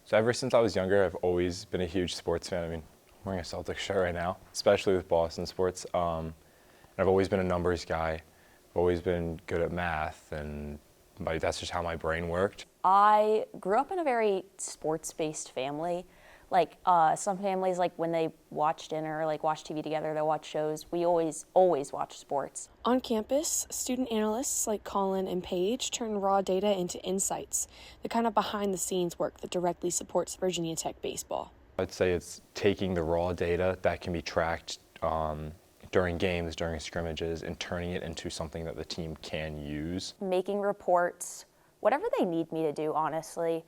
So ever since I was younger, I've always been a huge sports fan. I mean, I'm wearing a Celtics shirt right now, especially with Boston sports. And I've always been a numbers guy. I've always been good at math, and that's just how my brain worked. I grew up in a very sports-based family. Some families, like when they watch dinner, like watch TV together, they watch shows. We always watch sports. On campus, student analysts like Colin and Paige turn raw data into insights, the kind of behind-the-scenes work that directly supports Virginia Tech baseball. I'd say it's taking the raw data that can be tracked during games, during scrimmages, and turning it into something that the team can use. Making reports, whatever they need me to do, honestly.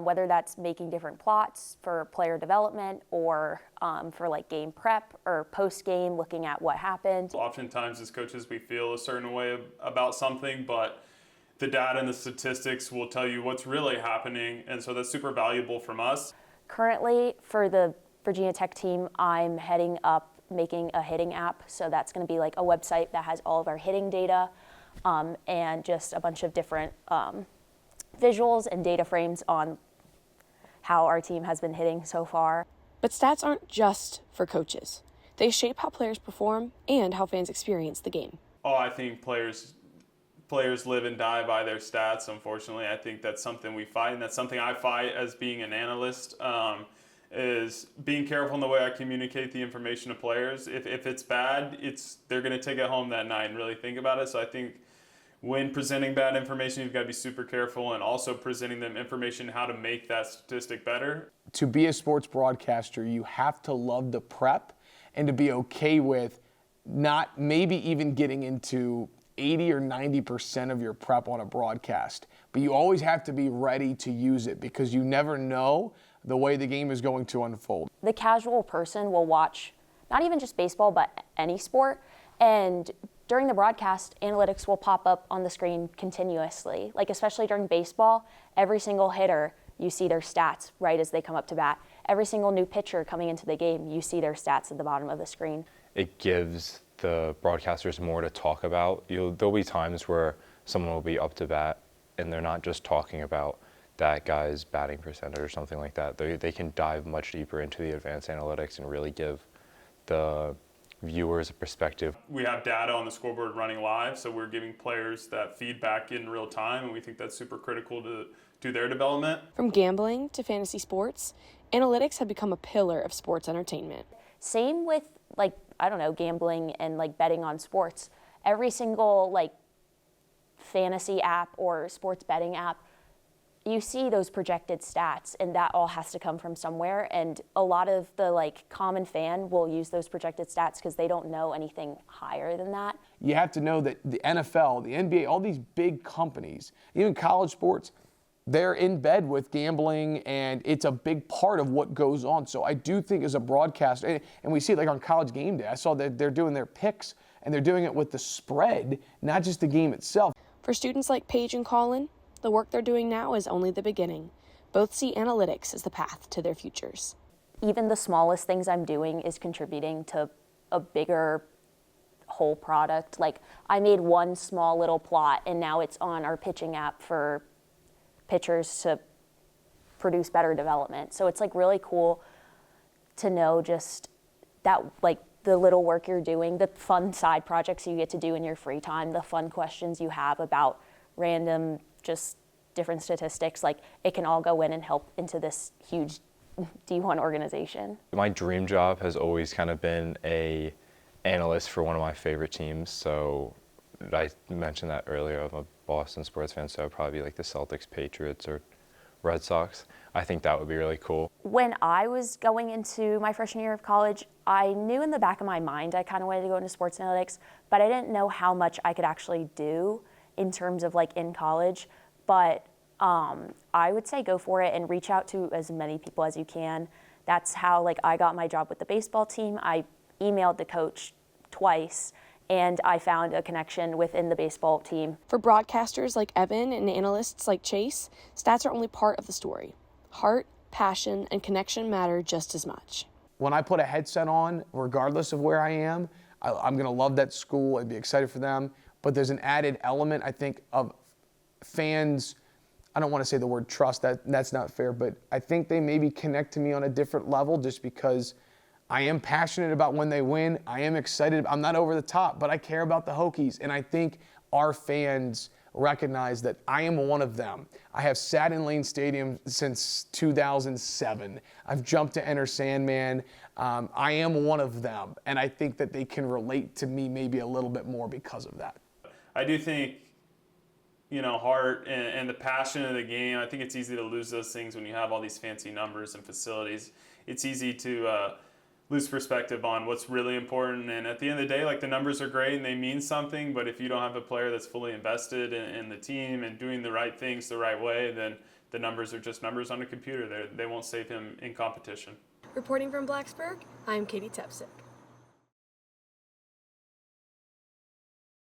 Whether that's making different plots for player development or for like game prep or post-game, looking at what happened. Oftentimes as coaches we feel a certain way about something, but the data and the statistics will tell you what's really happening, and so that's super valuable from us. Currently, for the Virginia Tech team, I'm heading up making a hitting app, so that's going to be like a website that has all of our hitting data and just a bunch of different visuals and data frames on how our team has been hitting so far. But stats aren't just for coaches. They shape how players perform and how fans experience the game. I think players live and die by their stats, unfortunately. I think that's something we fight, and that's something I fight as being an analyst, is being careful in the way I communicate the information to players. If it's bad, they're going to take it home that night and really think about it. So I think when presenting bad information, you've got to be super careful, and also presenting them information how to make that statistic better. To be a sports broadcaster, you have to love the prep and to be okay with not maybe even getting into 80 or 90% of your prep on a broadcast. But you always have to be ready to use it because you never know the way the game is going to unfold. The casual person will watch not even just baseball, but any sport, and during the broadcast, analytics will pop up on the screen continuously. Like especially during baseball, every single hitter, you see their stats right as they come up to bat. Every single new pitcher coming into the game, you see their stats at the bottom of the screen. It gives the broadcasters more to talk about. There'll be times where someone will be up to bat and they're not just talking about that guy's batting percentage or something like that. They can dive much deeper into the advanced analytics and really give the viewers a perspective. We have data on the scoreboard running live, so we're giving players that feedback in real time, and we think that's super critical to their development. From gambling to fantasy sports, analytics have become a pillar of sports entertainment. Same with gambling and like betting on sports. Every single fantasy app or sports betting app, you see those projected stats, and that all has to come from somewhere. And a lot of the common fan will use those projected stats because they don't know anything higher than that. You have to know that the NFL, the NBA, all these big companies, even college sports, they're in bed with gambling, and it's a big part of what goes on. So I do think as a broadcaster, and we see it on College Game Day, I saw that they're doing their picks, and they're doing it with the spread, not just the game itself. For students like Paige and Colin, the work they're doing now is only the beginning. Both see analytics as the path to their futures. Even the smallest things I'm doing is contributing to a bigger whole product. Like I made one small little plot, and now it's on our pitching app for pitchers to produce better development. So it's really cool to know just that the little work you're doing, the fun side projects you get to do in your free time, the fun questions you have about random just different statistics, it can all go in and help into this huge D1 organization. My dream job has always kind of been a analyst for one of my favorite teams. So I mentioned that earlier. I'm a Boston sports fan, so I'd probably be the Celtics, Patriots, or Red Sox. I think that would be really cool. When I was going into my freshman year of college, I knew in the back of my mind I kind of wanted to go into sports analytics, but I didn't know how much I could actually do in terms of in college. But I would say go for it and reach out to as many people as you can. That's how I got my job with the baseball team. I emailed the coach twice, and I found a connection within the baseball team. For broadcasters like Evan and analysts like Chase, stats are only part of the story. Heart, passion, and connection matter just as much. When I put a headset on, regardless of where I am, I'm going to love that school and be excited for them. But there's an added element, I think, of fans I don't want to say the word trust, that's not fair, but I think they maybe connect to me on a different level just because I am passionate about when they win. I am excited. I'm not over the top, but I care about the Hokies. And I think our fans recognize that I am one of them. I have sat in Lane Stadium since 2007. I've jumped to Enter Sandman. I am one of them. And I think that they can relate to me maybe a little bit more because of that. I do think, heart and the passion of the game, I think it's easy to lose those things when you have all these fancy numbers and facilities. It's easy to lose perspective on what's really important. And at the end of the day, like, the numbers are great and they mean something, but if you don't have a player that's fully invested in the team and doing the right things the right way, then the numbers are just numbers on a computer. They won't save him in competition. Reporting from Blacksburg, I'm Katie Tepsick.